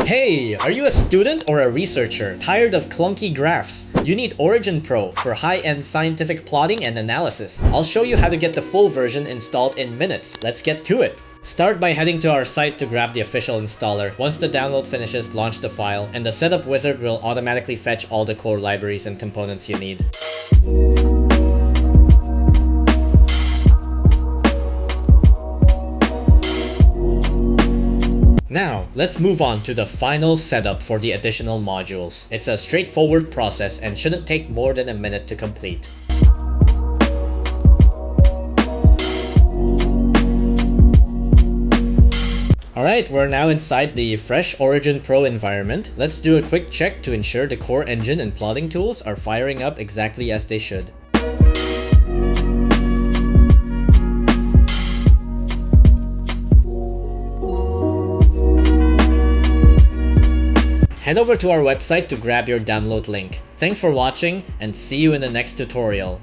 Hey, are you a student or a researcher tired of clunky graphs? You need OriginPro for high-end scientific plotting and analysis. I'll show you how to get the full version installed in minutes. Let's get to it. Start by heading to our site to grab the official installer. Once the download finishes, launch the file, and the setup wizard will automatically fetch all the core libraries and components you need. Now, let's move on to the final setup for the additional modules. It's a straightforward process and shouldn't take more than a minute to complete. Alright, we're now inside the fresh OriginPro environment. Let's do a quick check to ensure the core engine and plotting tools are firing up exactly as they should. Head over to our website to grab your download link. Thanks for watching, and see you in the next tutorial.